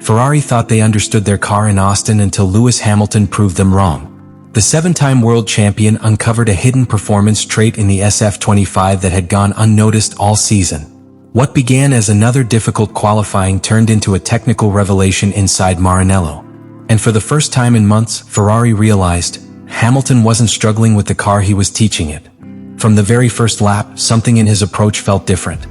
Ferrari thought they understood their car in Austin until Lewis Hamilton proved them wrong. The 7-time world champion uncovered a hidden performance trait in the SF-25 that had gone unnoticed all season. What began as another difficult qualifying turned into a technical revelation inside Maranello. And for the first time in months, Ferrari realized Hamilton wasn't struggling with the car, he was teaching it. From the very first lap, something in his approach felt different.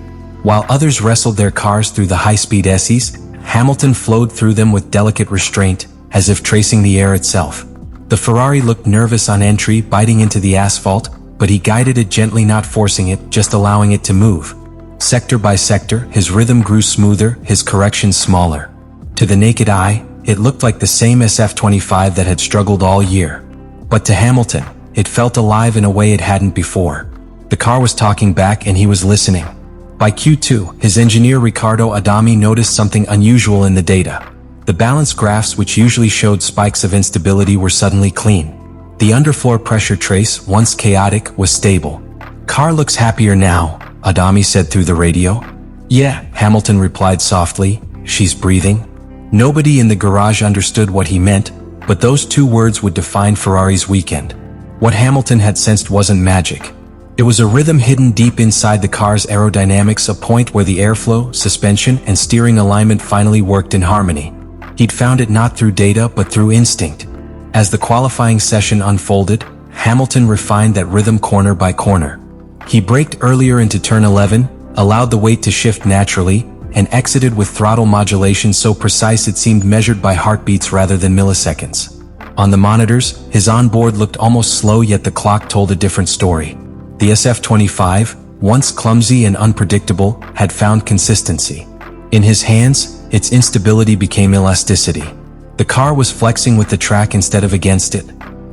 While others wrestled their cars through the high-speed S's, Hamilton flowed through them with delicate restraint, as if tracing the air itself. The Ferrari looked nervous on entry, biting into the asphalt, but he guided it gently, not forcing it, just allowing it to move. Sector by sector, his rhythm grew smoother, his corrections smaller. To the naked eye, it looked like the same SF-25 that had struggled all year. But to Hamilton, it felt alive in a way it hadn't before. The car was talking back and he was listening. By Q2, his engineer Riccardo Adami noticed something unusual in the data. The balance graphs, which usually showed spikes of instability, were suddenly clean. The underfloor pressure trace, once chaotic, was stable. "Car looks happier now," Adami said through the radio. "Yeah," Hamilton replied softly, "she's breathing." Nobody in the garage understood what he meant, but those two words would define Ferrari's weekend. What Hamilton had sensed wasn't magic. It was a rhythm hidden deep inside the car's aerodynamics, a point where the airflow, suspension, and steering alignment finally worked in harmony. He'd found it not through data but through instinct. As the qualifying session unfolded, Hamilton refined that rhythm corner by corner. He braked earlier into turn 11, allowed the weight to shift naturally, and exited with throttle modulation so precise it seemed measured by heartbeats rather than milliseconds. On the monitors, his onboard looked almost slow, yet the clock told a different story. The SF-25, once clumsy and unpredictable, had found consistency. In his hands, its instability became elasticity. The car was flexing with the track instead of against it.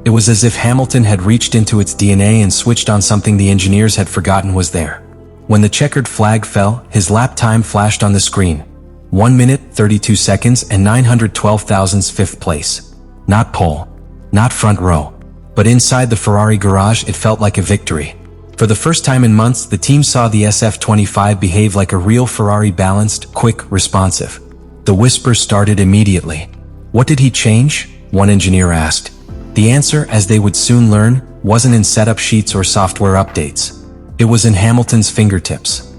It was as if Hamilton had reached into its DNA and switched on something the engineers had forgotten was there. When the checkered flag fell, his lap time flashed on the screen. 1 minute, 32 seconds, and 912,000th, 5th place. Not pole, not front row. But inside the Ferrari garage, it felt like a victory. For the first time in months, the team saw the SF-25 behave like a real Ferrari, balanced, quick, responsive. The whispers started immediately. What did he change? One engineer asked. The answer, as they would soon learn, wasn't in setup sheets or software updates. It was in Hamilton's fingertips.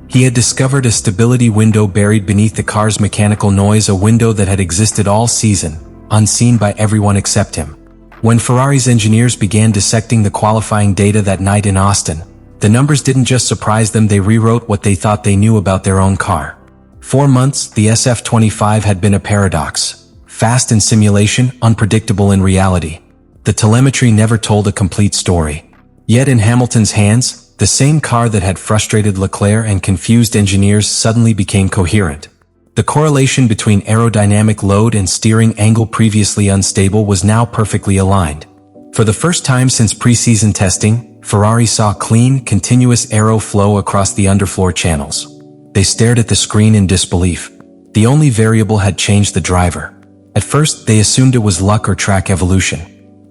He had discovered a stability window buried beneath the car's mechanical noise, a window that had existed all season, unseen by everyone except him. When Ferrari's engineers began dissecting the qualifying data that night in Austin, the numbers didn't just surprise them, they rewrote what they thought they knew about their own car. 4 months, the SF-25 had been a paradox. Fast in simulation, unpredictable in reality. The telemetry never told a complete story. Yet in Hamilton's hands, the same car that had frustrated Leclerc and confused engineers suddenly became coherent. The correlation between aerodynamic load and steering angle, previously unstable, was now perfectly aligned. For the first time since preseason testing, Ferrari saw clean, continuous aero flow across the underfloor channels. They stared at the screen in disbelief. The only variable had changed: the driver. At first, they assumed it was luck or track evolution.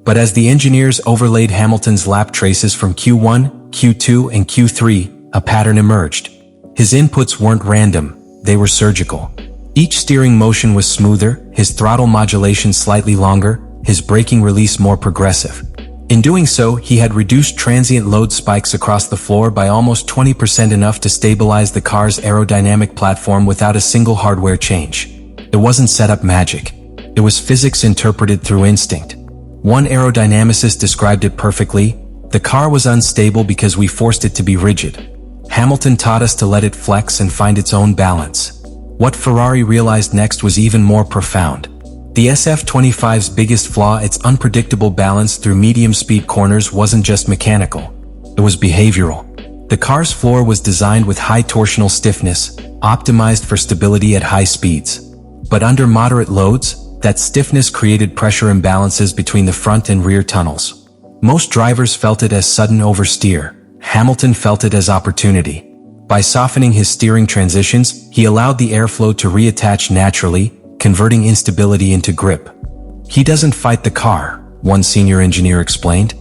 But as the engineers overlaid Hamilton's lap traces from Q1, Q2, and Q3, a pattern emerged. His inputs weren't random, they were surgical. Each steering motion was smoother, his throttle modulation slightly longer, his braking release more progressive. In doing so, he had reduced transient load spikes across the floor by almost 20%, enough to stabilize the car's aerodynamic platform without a single hardware change. It wasn't setup magic. It was physics interpreted through instinct. One aerodynamicist described it perfectly: the car was unstable because we forced it to be rigid. Hamilton taught us to let it flex and find its own balance. What Ferrari realized next was even more profound. The SF-25's biggest flaw, its unpredictable balance through medium-speed corners, wasn't just mechanical. It was behavioral. The car's floor was designed with high torsional stiffness, optimized for stability at high speeds. But under moderate loads, that stiffness created pressure imbalances between the front and rear tunnels. Most drivers felt it as sudden oversteer. Hamilton felt it as opportunity. By softening his steering transitions, he allowed the airflow to reattach naturally, converting instability into grip. He doesn't fight the car, one senior engineer explained.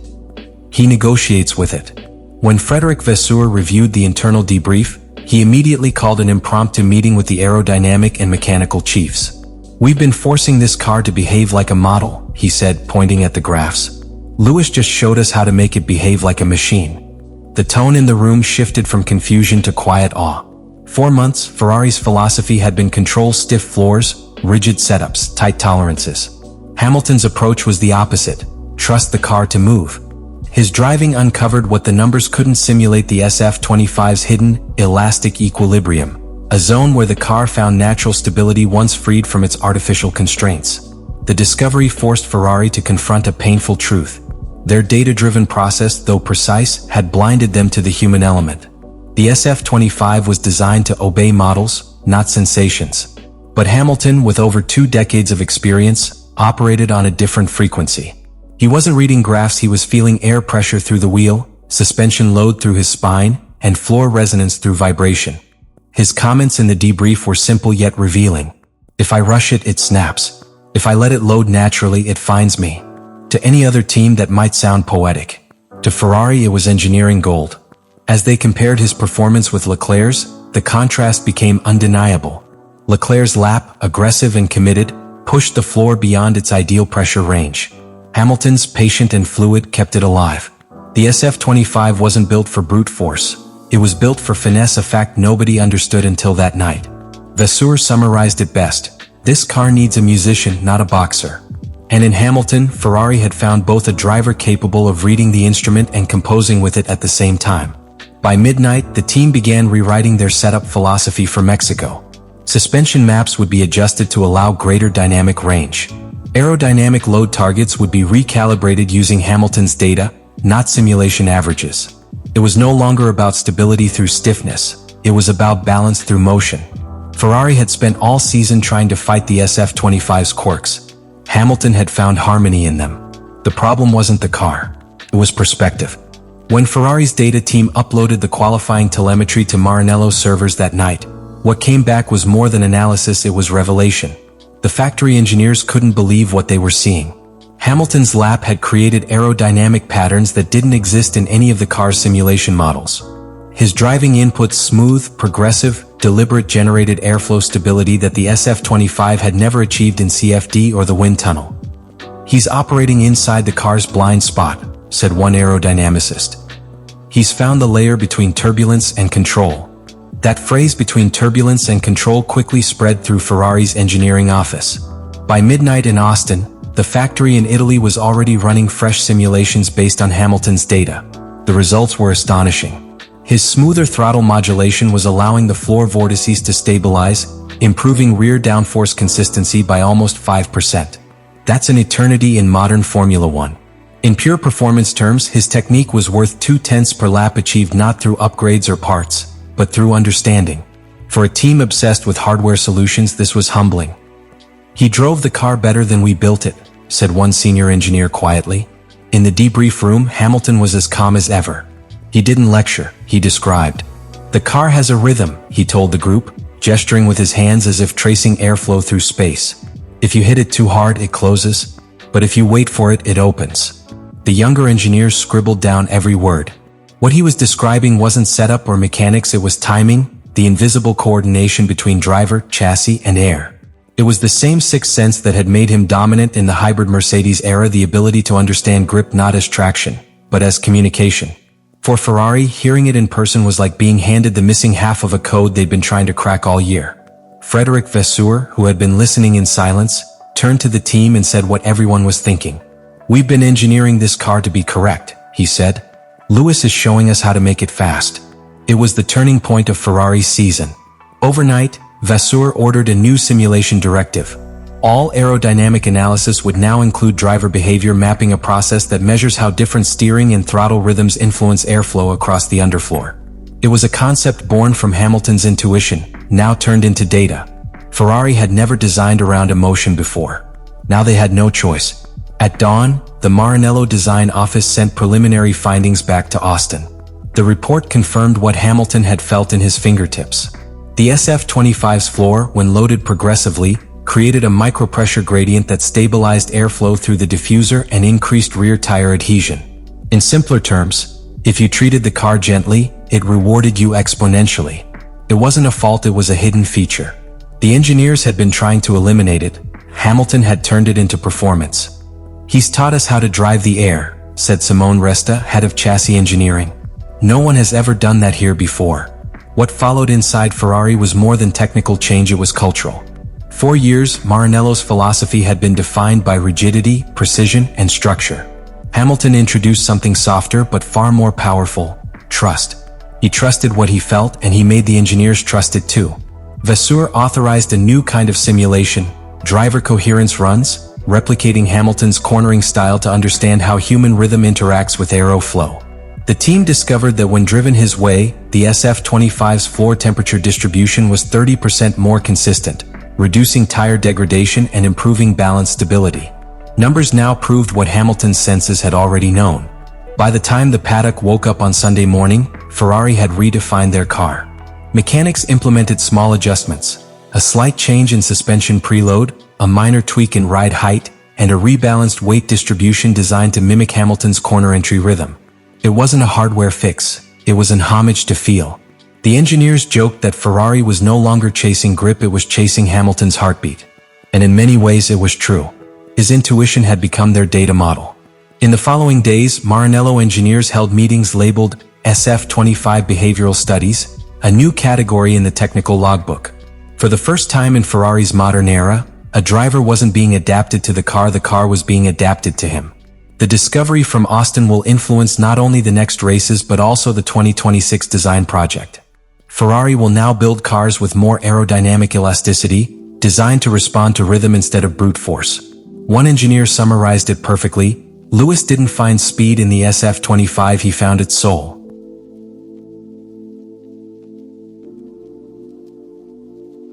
He negotiates with it. When Frédéric Vasseur reviewed the internal debrief, he immediately called an impromptu meeting with the aerodynamic and mechanical chiefs. "We've been forcing this car to behave like a model," he said, pointing at the graphs. "Lewis just showed us how to make it behave like a machine." The tone in the room shifted from confusion to quiet awe. 4 months, Ferrari's philosophy had been control stiff floors, rigid setups, tight tolerances. Hamilton's approach was the opposite: trust the car to move. His driving uncovered what the numbers couldn't simulate: the SF-25's hidden, elastic equilibrium, a zone where the car found natural stability once freed from its artificial constraints. The discovery forced Ferrari to confront a painful truth. Their data-driven process, though precise, had blinded them to the human element. The SF-25 was designed to obey models, not sensations. But Hamilton, with over 2 decades of experience, operated on a different frequency. He wasn't reading graphs, he was feeling air pressure through the wheel, suspension load through his spine, and floor resonance through vibration. His comments in the debrief were simple yet revealing. "If I rush it, it snaps. If I let it load naturally, it finds me." To any other team, that might sound poetic. To Ferrari, it was engineering gold. As they compared his performance with Leclerc's, the contrast became undeniable. Leclerc's lap, aggressive and committed, pushed the floor beyond its ideal pressure range. Hamilton's, patient and fluid, kept it alive. The SF-25 wasn't built for brute force. It was built for finesse, a fact nobody understood until that night. Vasseur summarized it best: "This car needs a musician, not a boxer." And in Hamilton, Ferrari had found both a driver capable of reading the instrument and composing with it at the same time. By midnight, the team began rewriting their setup philosophy for Mexico. Suspension maps would be adjusted to allow greater dynamic range. Aerodynamic load targets would be recalibrated using Hamilton's data, not simulation averages. It was no longer about stability through stiffness. It was about balance through motion. Ferrari had spent all season trying to fight the SF-25's quirks. Hamilton had found harmony in them. The problem wasn't the car. It was perspective. When Ferrari's data team uploaded the qualifying telemetry to Maranello servers that night, what came back was more than analysis, it was revelation. The factory engineers couldn't believe what they were seeing. Hamilton's lap had created aerodynamic patterns that didn't exist in any of the car's simulation models. His driving inputs: smooth, progressive, deliberate, generated airflow stability that the SF-25 had never achieved in CFD or the wind tunnel. "He's operating inside the car's blind spot," said one aerodynamicist. "He's found the layer between turbulence and control." That phrase, between turbulence and control, quickly spread through Ferrari's engineering office. By midnight in Austin, the factory in Italy was already running fresh simulations based on Hamilton's data. The results were astonishing. His smoother throttle modulation was allowing the floor vortices to stabilize, improving rear downforce consistency by almost 5%. That's an eternity in modern Formula One. In pure performance terms, his technique was worth 0.2 per lap, achieved not through upgrades or parts, but through understanding. For a team obsessed with hardware solutions, this was humbling. "He drove the car better than we built it," said one senior engineer quietly. In the debrief room, Hamilton was as calm as ever. He didn't lecture, he described. "The car has a rhythm," he told the group, gesturing with his hands as if tracing airflow through space. "If you hit it too hard, it closes. But if you wait for it, it opens." The younger engineers scribbled down every word. What he was describing wasn't setup or mechanics, it was timing, the invisible coordination between driver, chassis, and air. It was the same sixth sense that had made him dominant in the hybrid Mercedes era, the ability to understand grip not as traction, but as communication. For Ferrari, hearing it in person was like being handed the missing half of a code they'd been trying to crack all year. Frédéric Vasseur, who had been listening in silence, turned to the team and said what everyone was thinking. "We've been engineering this car to be correct," he said. "Lewis is showing us how to make it fast." It was the turning point of Ferrari's season. Overnight, Vasseur ordered a new simulation directive. All aerodynamic analysis would now include driver behavior mapping, a process that measures how different steering and throttle rhythms influence airflow across the underfloor. It was a concept born from Hamilton's intuition, now turned into data. Ferrari had never designed around emotion before. Now they had no choice. At dawn, the Maranello design office sent preliminary findings back to Austin. The report confirmed what Hamilton had felt in his fingertips. The SF-25's floor, when loaded progressively, created a micropressure gradient that stabilized airflow through the diffuser and increased rear tire adhesion. In simpler terms, if you treated the car gently, it rewarded you exponentially. It wasn't a fault, it was a hidden feature. The engineers had been trying to eliminate it, Hamilton had turned it into performance. "He's taught us how to drive the air," said Simone Resta, head of chassis engineering. "No one has ever done that here before." What followed inside Ferrari was more than technical change, it was cultural. For years, Maranello's philosophy had been defined by rigidity, precision, and structure. Hamilton introduced something softer but far more powerful: trust. He trusted what he felt, and he made the engineers trust it too. Vasseur authorized a new kind of simulation, driver coherence runs, replicating Hamilton's cornering style to understand how human rhythm interacts with aero flow. The team discovered that when driven his way, the SF-25's floor temperature distribution was 30% more consistent, reducing tire degradation and improving balance stability. Numbers now proved what Hamilton's senses had already known. By the time the paddock woke up on Sunday morning, Ferrari had redefined their car. Mechanics implemented small adjustments: a slight change in suspension preload, a minor tweak in ride height, and a rebalanced weight distribution designed to mimic Hamilton's corner entry rhythm. It wasn't a hardware fix, it was an homage to feel. The engineers joked that Ferrari was no longer chasing grip, it was chasing Hamilton's heartbeat. And in many ways it was true. His intuition had become their data model. In the following days, Maranello engineers held meetings labeled SF-25 Behavioral Studies, a new category in the technical logbook. For the first time in Ferrari's modern era, a driver wasn't being adapted to the car was being adapted to him. The discovery from Austin will influence not only the next races but also the 2026 design project. Ferrari will now build cars with more aerodynamic elasticity, designed to respond to rhythm instead of brute force. One engineer summarized it perfectly: Lewis didn't find speed in the SF-25, he found its soul.